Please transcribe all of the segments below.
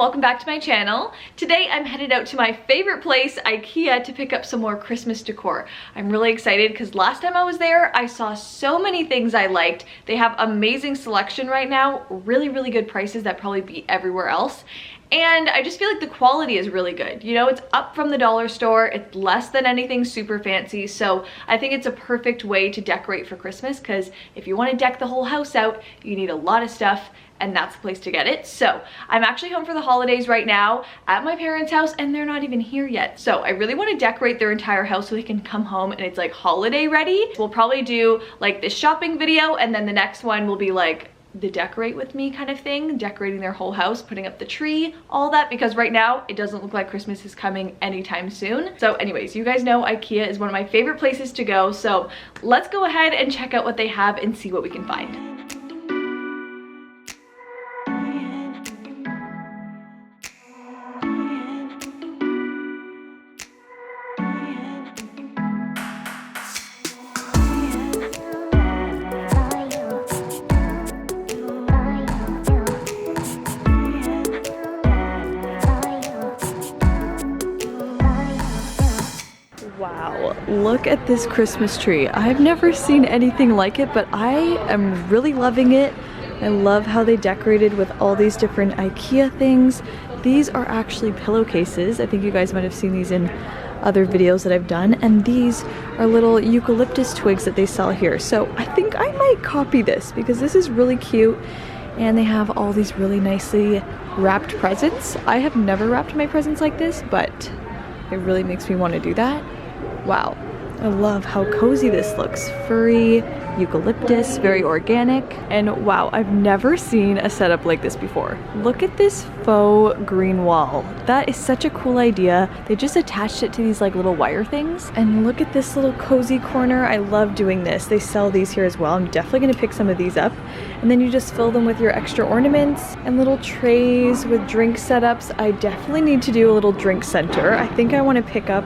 welcome back to my channel. Today I'm headed out to my favorite place, Ikea, to pick up some more Christmas decor. I'm really excited because last time I was there, I saw so many things I liked. They have amazing selection right now, really good prices that probably beat everywhere else. And I just feel like the quality is really good. You know, it's up from the dollar store. It's less than anything super fancy. So I think it's a perfect way to decorate for Christmas, because if you want to deck the whole house out, you need a lot of stuff, and that's the place to get it. So I'm actually home for the holidays right now at my parents' house, and they're not even here yet. So I really want to decorate their entire house so they can come home and it's like holiday ready. We'll probably do like this shopping video, and then the next one will be like the decorate with me kind of thing, decorating their whole house, putting up the tree, all that, because right now it doesn't look like Christmas is coming anytime soon. So anyways, you guys know Ikea is one of my favorite places to go, so let's go ahead and check out what they have and see what we can find. Wow, look at this Christmas tree. I've never seen anything like it, but I am really loving it. I love how they decorated with all these different Ikea things. These are actually pillowcases. I think you guys might have seen these in other videos that I've done, and these are little eucalyptus twigs that they sell here. So I think I might copy this because this is really cute, and they have all these really nicely wrapped presents. I have never wrapped my presents like this, but it really makes me want to do that. Wow, I love how cozy this looks. Furry, eucalyptus, very organic. And wow, I've never seen a setup like this before. Look at this faux green wall. That is such a cool idea. They just attached it to these like little wire things. And look at this little cozy corner. I love doing this. They sell these here as well. I'm definitely gonna pick some of these up. And then you just fill them with your extra ornaments and little trays with drink setups. I definitely need to do a little drink center. I think I want to pick up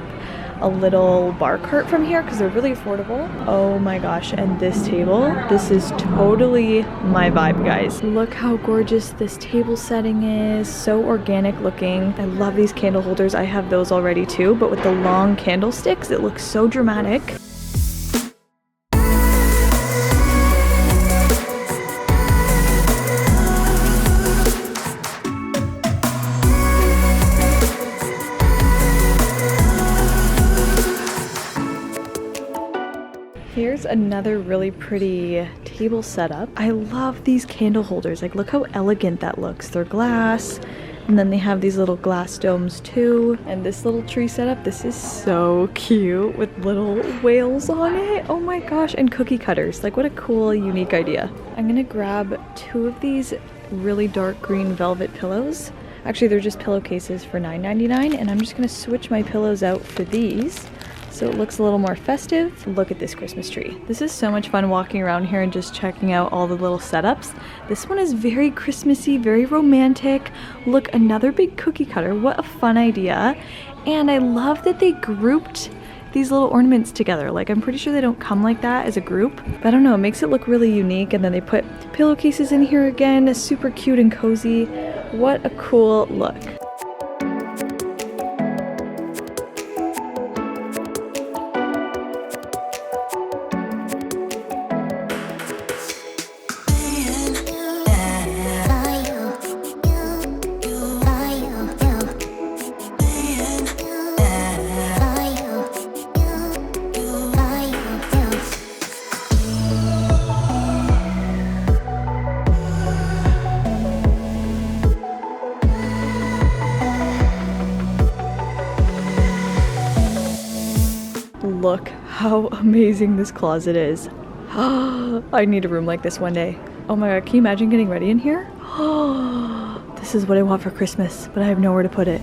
a little bar cart from here because they're really affordable. Oh my gosh, and this table, this is totally my vibe, guys. Look how gorgeous this table setting is. So organic looking. I love these candle holders. I have those already too, but with the long candlesticks, it looks so dramatic. Here's another really pretty table setup. I love these candle holders. Like, look how elegant that looks. They're glass, and then they have these little glass domes too. And this little tree setup, this is so cute with little whales on it. Oh my gosh, and cookie cutters. Like, what a cool, unique idea. I'm gonna grab two of these really dark green velvet pillows. Actually, they're just pillowcases for $9.99, and I'm just gonna switch my pillows out for these, so it looks a little more festive. Look at this Christmas tree. This is so much fun walking around here and just checking out all the little setups. This one is very Christmassy, very romantic. Look, another big cookie cutter. What a fun idea. And I love that they grouped these little ornaments together. Like, I'm pretty sure they don't come like that as a group, but I don't know, it makes it look really unique. And then they put pillowcases in here again, super cute and cozy. What a cool look. Look how amazing this closet is. I need a room like this one day. Oh my god, can you imagine getting ready in here? This is what I want for Christmas, but I have nowhere to put it.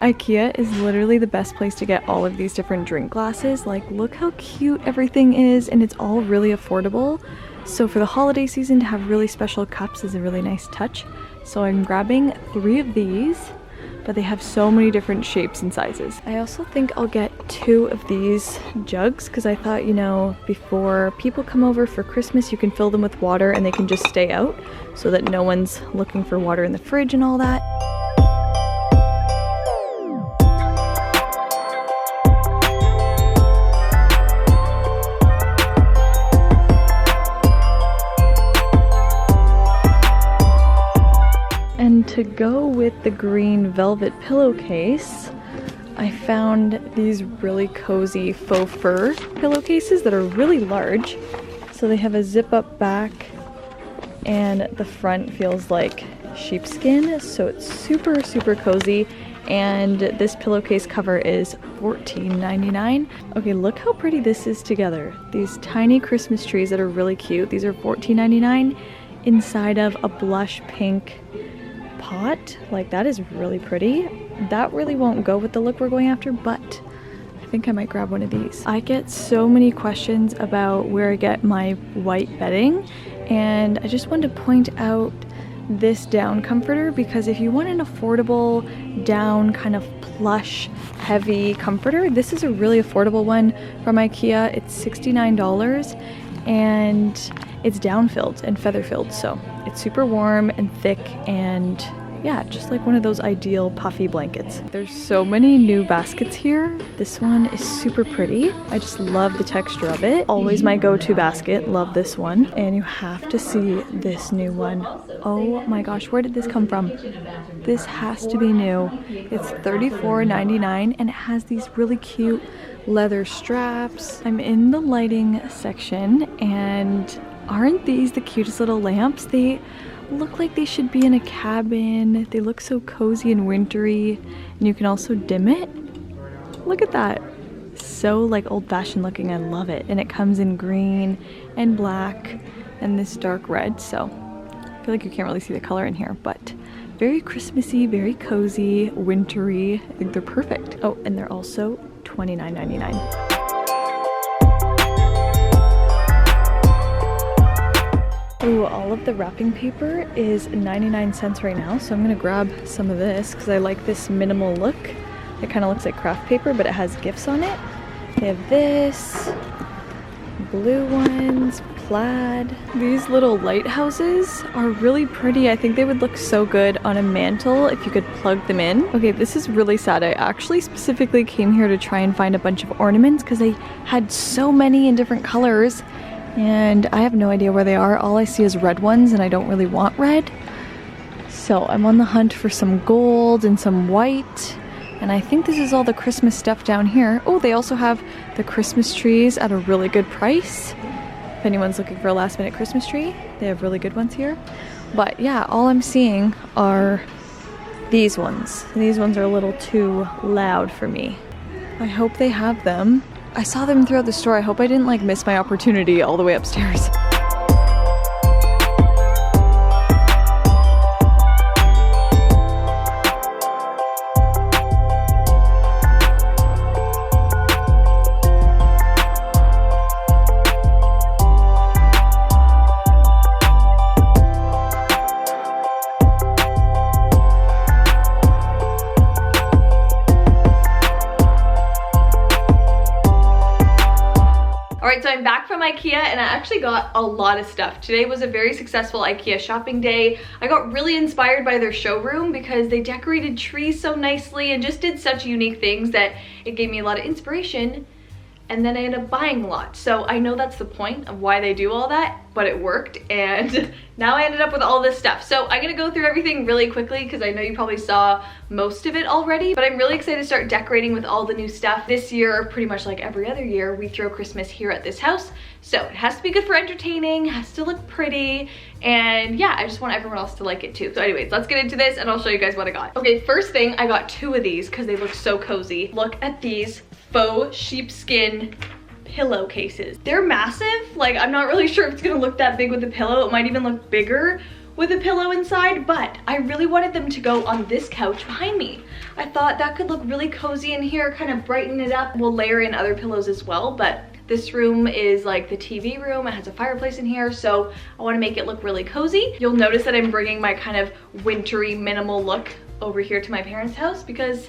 Ikea is literally the best place to get all of these different drink glasses. Like, look how cute everything is, and it's all really affordable. So for the holiday season, to have really special cups is a really nice touch. So I'm grabbing 3 of these, but they have so many different shapes and sizes. I also think I'll get 2 of these jugs because I thought, you know, before people come over for Christmas, you can fill them with water and they can just stay out so that no one's looking for water in the fridge and all that. And to go with the green velvet pillowcase, I found these really cozy faux fur pillowcases that are really large. So they have a zip up back and the front feels like sheepskin. So it's super, super cozy. And this pillowcase cover is $14.99. Okay, look how pretty this is together. These tiny Christmas trees that are really cute. These are $14.99 inside of a blush pink pot. Like, that is really pretty. That really won't go with the look we're going after, but I think I might grab one of these. I get so many questions about where I get my white bedding, and I just wanted to point out this down comforter because if you want an affordable down kind of plush heavy comforter, this is a really affordable one from Ikea. It's $69 and it's down filled and feather filled, so it's super warm and thick and yeah, just like one of those ideal puffy blankets. There's so many new baskets here. This one is super pretty. I just love the texture of it. Always my go-to basket. Love this one. And you have to see this new one. Oh my gosh, where did this come from? This has to be new. It's $34.99 and it has these really cute leather straps. I'm in the lighting section and aren't these the cutest little lamps? They look like they should be in a cabin. They look so cozy and wintry, and you can also dim it. Look at that. So like old-fashioned looking. I love it. And it comes in green and black and this dark red, so I feel like you can't really see the color in here, but very Christmassy, very cozy, wintry. I think they're perfect. Oh, and they're also $29.99. Ooh, all of the wrapping paper is 99 cents right now, so I'm gonna grab some of this because I like this minimal look. It kind of looks like craft paper, but it has gifts on it. They have this, blue ones, plaid. These little lighthouses are really pretty. I think they would look so good on a mantle if you could plug them in. Okay, this is really sad. I actually specifically came here to try and find a bunch of ornaments because they had so many in different colors. And I have no idea where they are. All I see is red ones and I don't really want red. So I'm on the hunt for some gold and some white. And I think this is all the Christmas stuff down here. Oh, they also have the Christmas trees at a really good price. If anyone's looking for a last minute Christmas tree, they have really good ones here. But yeah, all I'm seeing are these ones. These ones are a little too loud for me. I hope they have them. I saw them throughout the store. I hope I didn't like miss my opportunity all the way upstairs. Alright, so I'm back from Ikea and I actually got a lot of stuff. Today was a very successful Ikea shopping day. I got really inspired by their showroom because they decorated trees so nicely and just did such unique things that it gave me a lot of inspiration. And then I ended up buying a lot. So I know that's the point of why they do all that, but it worked and now I ended up with all this stuff. So I'm gonna go through everything really quickly because I know you probably saw most of it already, but I'm really excited to start decorating with all the new stuff. This year, pretty much like every other year, we throw Christmas here at this house. So it has to be good for entertaining, has to look pretty, and yeah, I just want everyone else to like it too. So anyways, let's get into this and I'll show you guys what I got. Okay, first thing, I got 2 of these because they look so cozy. Look at these faux sheepskin pillowcases. They're massive. Like, I'm not really sure if it's gonna look that big with the pillow. It might even look bigger with a pillow inside, but I really wanted them to go on this couch behind me. I thought that could look really cozy in here, kind of brighten it up. We'll layer in other pillows as well, but this room is like the TV room. It has a fireplace in here, so I want to make it look really cozy. You'll notice that I'm bringing my kind of wintry minimal look over here to my parents' house because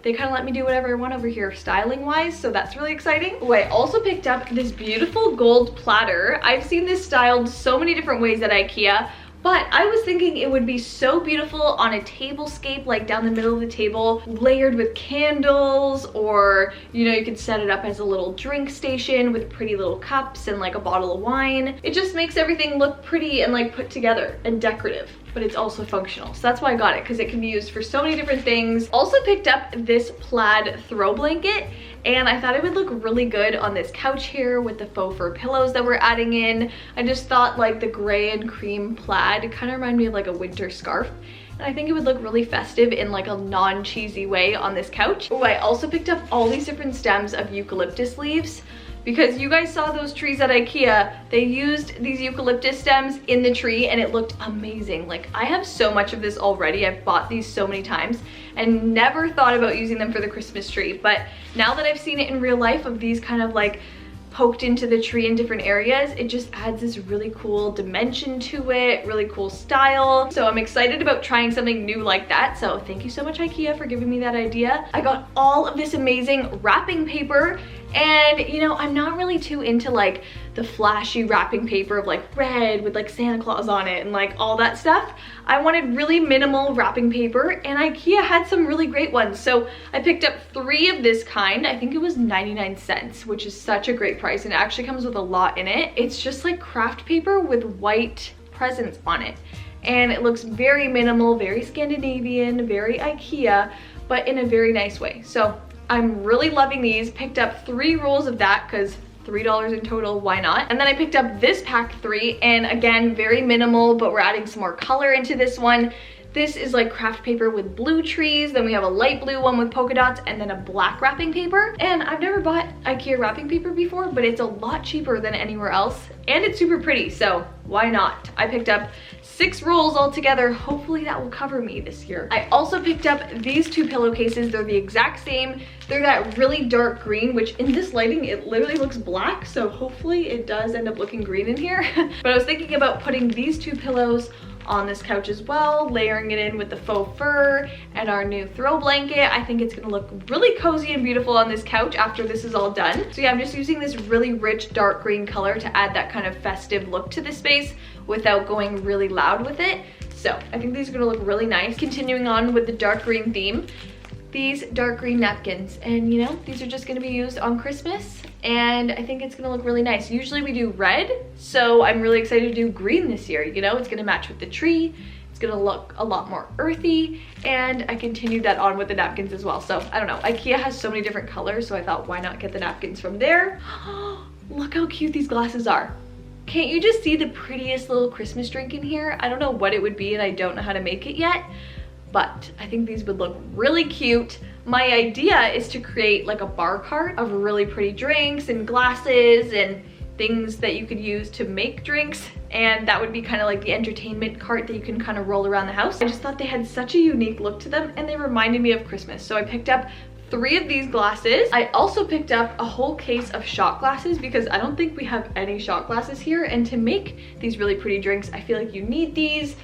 they kind of let me do whatever I want over here styling wise, so that's really exciting. Oh, I also picked up this beautiful gold platter. I've seen this styled so many different ways at Ikea, but I was thinking it would be so beautiful on a tablescape, like down the middle of the table, layered with candles, or you know, you could set it up as a little drink station with pretty little cups and like a bottle of wine. It just makes everything look pretty and like put together and decorative, but it's also functional. So that's why I got it, because it can be used for so many different things. Also picked up this plaid throw blanket, and I thought it would look really good on this couch here with the faux fur pillows that we're adding in. I just thought like the gray and cream plaid kind of reminded me of like a winter scarf. And I think it would look really festive in like a non-cheesy way on this couch. Oh, I also picked up all these different stems of eucalyptus leaves, because you guys saw those trees at Ikea. They used these eucalyptus stems in the tree and it looked amazing. Like, I have so much of this already. I've bought these so many times and never thought about using them for the Christmas tree. But now that I've seen it in real life of these kind of like poked into the tree in different areas, it just adds this really cool dimension to it, really cool style. So I'm excited about trying something new like that. So thank you so much, Ikea, for giving me that idea. I got all of this amazing wrapping paper, and you know, I'm not really too into like the flashy wrapping paper of like red with like Santa Claus on it and like all that stuff. I wanted really minimal wrapping paper, and Ikea had some really great ones. So I picked up 3 of this kind. I think it was 99 cents, which is such a great price, and it actually comes with a lot in it. It's just like craft paper with white presents on it, and it looks very minimal, very Scandinavian, very Ikea, but in a very nice way. So I'm really loving these. Picked up 3 rolls of that because $3 in total, why not? And then I picked up this pack 3, and again, very minimal, but we're adding some more color into this one. This is like craft paper with blue trees, then we have a light blue one with polka dots, and then a black wrapping paper. And I've never bought Ikea wrapping paper before, but it's a lot cheaper than anywhere else, and it's super pretty, so why not? I picked up 6 rolls altogether. Hopefully that will cover me this year. I also picked up these 2 pillowcases. They're the exact same. They're that really dark green, which in this lighting, it literally looks black, so hopefully it does end up looking green in here. But I was thinking about putting these 2 pillows on this couch as well, layering it in with the faux fur and our new throw blanket. I think it's gonna look really cozy and beautiful on this couch after this is all done. So yeah, I'm just using this really rich dark green color to add that kind of festive look to this space without going really loud with it. So I think these are gonna look really nice. Continuing on with the dark green theme, these dark green napkins, and you know, these are just gonna be used on Christmas, and I think it's gonna look really nice. Usually we do red, so I'm really excited to do green this year. You know, it's gonna match with the tree, it's gonna look a lot more earthy, and I continued that on with the napkins as well. So I don't know, Ikea has so many different colors, so I thought why not get the napkins from there. Look how cute these glasses are. Can't you just see the prettiest little Christmas drink in here? I don't know what it would be, and I don't know how to make it yet, but I think these would look really cute. My idea is to create like a bar cart of really pretty drinks and glasses and things that you could use to make drinks, and that would be kind of like the entertainment cart that you can kind of roll around the house. I just thought they had such a unique look to them, and they reminded me of Christmas, so I picked up 3 of these glasses. I also picked up a whole case of shot glasses because I don't think we have any shot glasses here, and to make these really pretty drinks, I feel like you need these,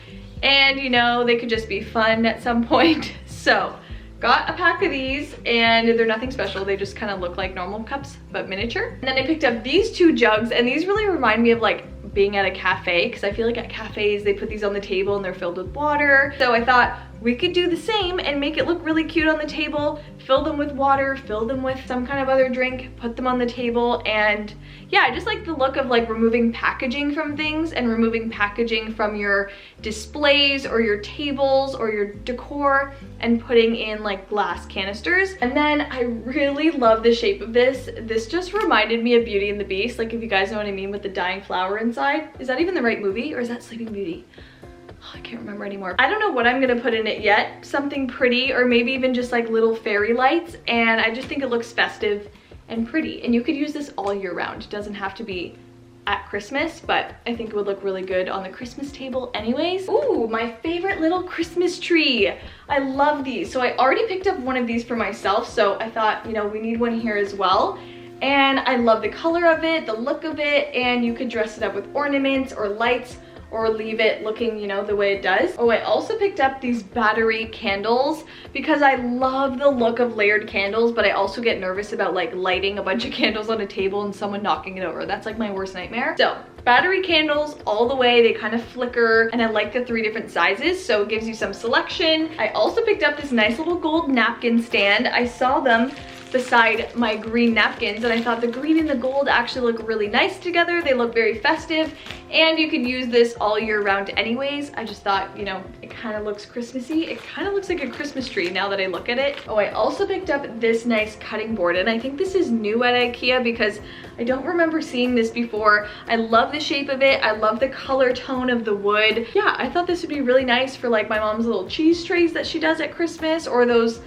and you know, they could just be fun at some point. So got a pack of these, and they're nothing special. They just kind of look like normal cups, but miniature. And then I picked up these 2 jugs, and these really remind me of like being at a cafe, because I feel like at cafes, they put these on the table and they're filled with water. So I thought we could do the same and make it look really cute on the table, fill them with water, fill them with some kind of other drink, put them on the table. And yeah, I just like the look of like removing packaging from things and removing packaging from your displays or your tables or your decor and putting in like glass canisters. And then I really love the shape of this. This just reminded me of Beauty and the Beast, like if you guys know what I mean, with the dying flower inside. Is that even the right movie, or is that Sleeping Beauty? I can't remember anymore. I don't know what I'm gonna put in it yet. Something pretty, or maybe even just like little fairy lights, and I just think it looks festive and pretty. And you could use this all year round. It doesn't have to be at Christmas, but I think it would look really good on the Christmas table anyways. Ooh, my favorite little Christmas tree. I love these. So I already picked up one of these for myself, so I thought, you know, we need one here as well. And I love the color of it, the look of it, and you could dress it up with ornaments or lights, or leave it looking, you know, the way it does. Oh, I also picked up these battery candles because I love the look of layered candles, but I also get nervous about like lighting a bunch of candles on a table and someone knocking it over. That's like my worst nightmare. So battery candles all the way, they kind of flicker, and I like the 3 different sizes, so it gives you some selection. I also picked up this nice little gold napkin stand. I saw them beside my green napkins, and I thought the green and the gold actually look really nice together. They look very festive, and you can use this all year round anyways. I just thought, you know, it kind of looks Christmassy. It kind of looks like a Christmas tree now that I look at it. Oh, I also picked up this nice cutting board, and I think this is new at Ikea because I don't remember seeing this before. I love the shape of it. I love the color tone of the wood. Yeah, I thought this would be really nice for like my mom's little cheese trays that she does at Christmas, or those,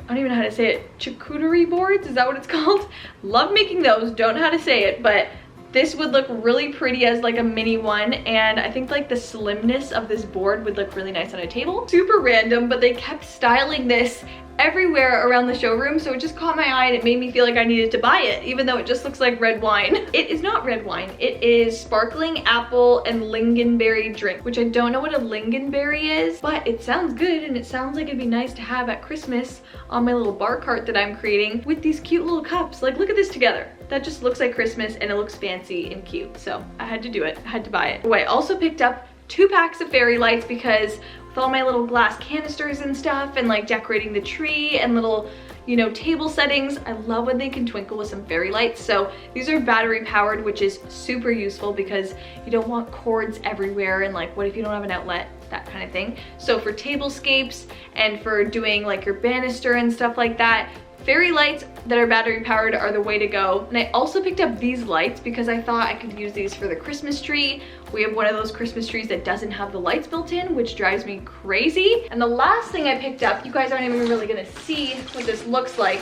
I don't even know how to say it, charcuterie boards, is that what it's called? Love making those, don't know how to say it, but this would look really pretty as like a mini one, and I think like the slimness of this board would look really nice on a table. Super random, but they kept styling this everywhere around the showroom, so it just caught my eye and it made me feel like I needed to buy it, even though it just looks like red wine. It is not red wine, it is sparkling apple and lingonberry drink, which I don't know what a lingonberry is, but it sounds good, and it sounds like it'd be nice to have at Christmas on my little bar cart that I'm creating with these cute little cups. Like, look at this together. That just looks like Christmas, and it looks fancy and cute, so I had to do it. I had to buy it. Oh, I also picked up 2 packs of fairy lights because with all my little glass canisters and stuff, and like decorating the tree and little, you know, table settings, I love when they can twinkle with some fairy lights. So these are battery powered, which is super useful because you don't want cords everywhere, and like, what if you don't have an outlet, that kind of thing. So for tablescapes and for doing like your banister and stuff like that, fairy lights that are battery powered are the way to go. And I also picked up these lights because I thought I could use these for the Christmas tree. We have one of those Christmas trees that doesn't have the lights built in, which drives me crazy. And the last thing I picked up, you guys aren't even really gonna see what this looks like.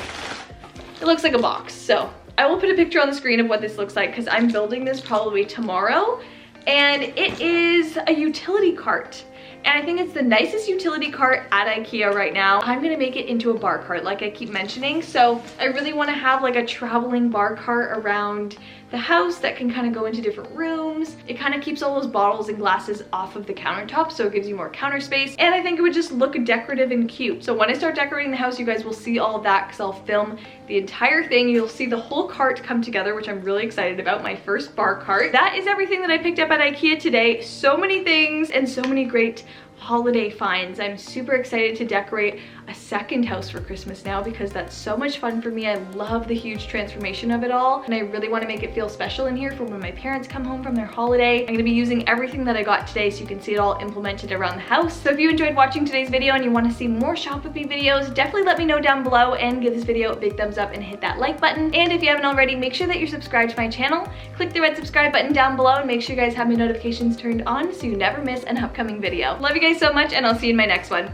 It looks like a box. So I will put a picture on the screen of what this looks like because I'm building this probably tomorrow. And it is a utility cart. And I think it's the nicest utility cart at Ikea right now. I'm gonna make it into a bar cart like I keep mentioning. So I really wanna have like a traveling bar cart around the house that can kind of go into different rooms. It kind of keeps all those bottles and glasses off of the countertop, so it gives you more counter space. And I think it would just look decorative and cute. So when I start decorating the house, you guys will see all of that because I'll film the entire thing. You'll see the whole cart come together, which I'm really excited about, my first bar cart. That is everything that I picked up at Ikea today. So many things and so many great holiday finds. I'm super excited to decorate a second house for Christmas now because that's so much fun for me. I love the huge transformation of it all, and I really want to make it feel special in here for when my parents come home from their holiday. I'm going to be using everything that I got today so you can see it all implemented around the house. So if you enjoyed watching today's video and you want to see more shop with me videos, definitely let me know down below and give this video a big thumbs up and hit that like button. And if you haven't already, make sure that you're subscribed to my channel. Click the red subscribe button down below and make sure you guys have my notifications turned on so you never miss an upcoming video. Love you guys so much, and I'll see you in my next one.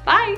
Bye!